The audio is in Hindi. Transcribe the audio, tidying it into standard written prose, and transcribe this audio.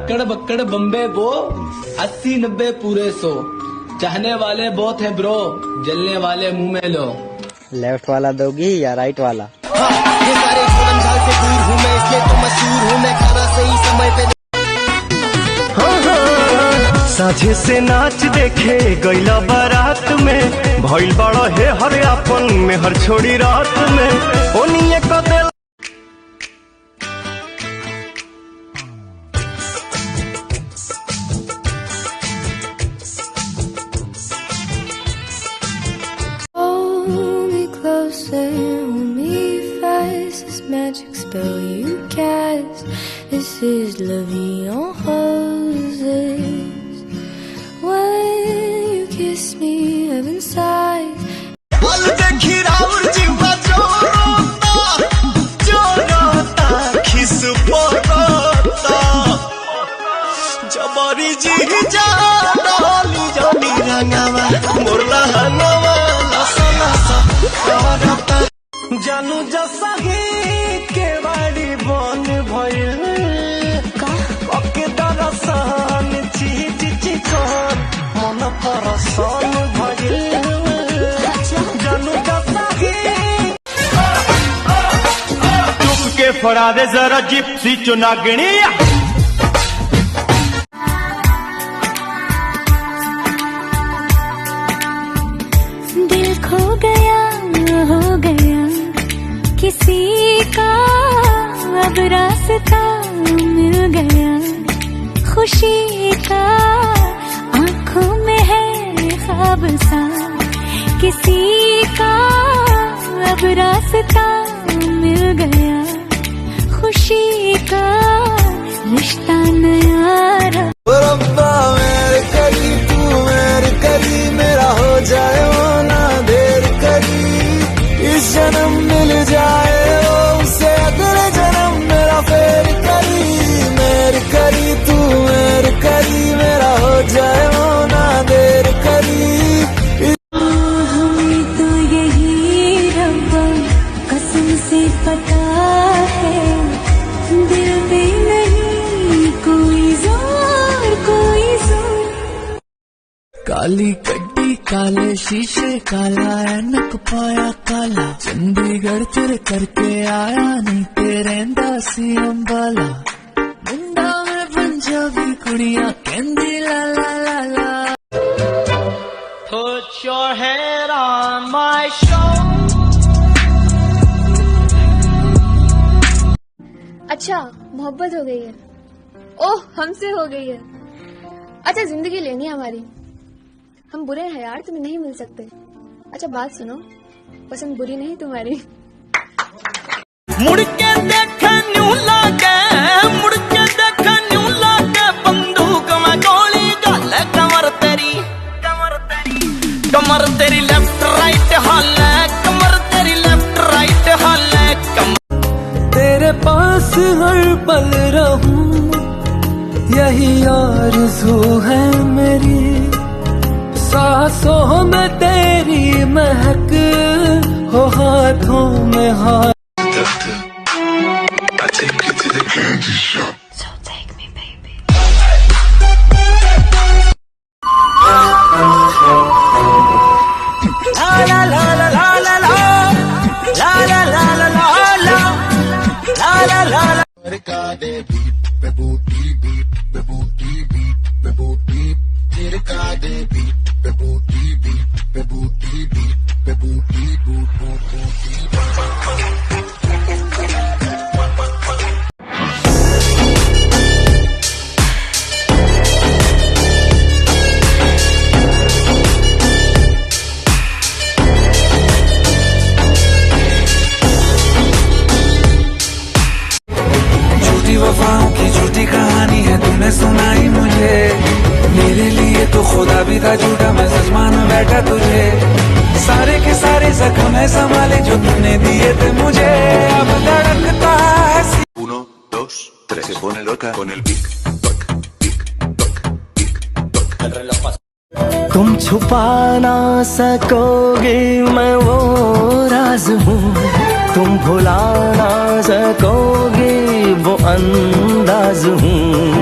अक्कड़ बक्कड़ बम्बे बो 80-90 पूरे 100 चाहने वाले बहुत है ब्रो जलने वाले मुंह में लो। लेफ्ट वाला दोगी या राइट वाला? ये सारे झाल से दूर हूँ मैं इसलिए तो मशहूर हूँ मैं खाना सही समय पे। साझे से नाच देखे गईला बारात में भइल बड़ा है हर अपन में हर छोड़ी रात में ओनिए कदे। Magic spell you cast. This is La Vie en Roses. When you kiss me, heaven sighs. बोल देखी राउर जीवा जोरोता खिस पोरोता जबरी जी जा डाली जानी रंगावा मोरला हनवा लसा लसा करता जानू जसा ही के बाड़ी बन भइल ओके दरसान चीज चिकन मन परसान भइल जानू जसा ही चुप के फड़ा दे जरा जिप्सी चुनागणी। दिल खो गया हो गया किसी का अब रास्ता मिल गया खुशी का आँखों में है ख्वाब सा किसी का अब रास्ता मिल गया खुशी का रिश्ता नया रब्बा मेरे करी तू मेरे करी मेरा हो जाए वो ना देर करी इस जन्म मिल जाए उसे अगले जन्म मेरा फेर करी मेरे करी तू मेरे करी मेरा हो जाए वो ना देर करी। हमें तो यही रब्बा कसम से पता है दिल में नहीं कोई जोर कोई जोर। काली कड्डी काले शीशे काला ऐनक पाया काला चंडीगढ़ तेरे करके आया नहीं तेरे सी अंबाला मुंडा में पंजाबी कुड़िया कहंदी ला ला ला ला। Put your head on my shoulder। अच्छा मोहब्बत हो गई है, ओह हमसे हो गई है। अच्छा जिंदगी लेनी है हमारी, हम बुरे हैं यार तुम्हें नहीं मिल सकते। अच्छा बात सुनो, पसंद बुरी नहीं तुम्हारी। मुड़ के देखा न्यू लागे मुड़ के देखा न्यू लागे बंदूक में गोली गल कमर तेरी लेफ्ट राइट हाल कमर तेरी लेफ्ट राइट हाल तेरे पास हर पल रहूं यही आरज़ू है मेरी सांसों में तेरी महक हो हाथों में हाथ। So take me baby। La la la la la la la la la la la la la la la la वफाओं की झूठी कहानी है तूने सुनाई मुझे मेरे लिए तो खुदा भी था झूठा मैं सच मान बैठा तुझे सारे के सारे जख्म है संभाले जो तूने दिए थे मुझे अब धड़कता है 1, 2, 3 se pone loca con el pic toc pic toc pic toc el reloj pasa। तुम छुपा ना सकोगे मैं वो राज हूँ तुम भुला ना सकोगे वो अंदाज हूँ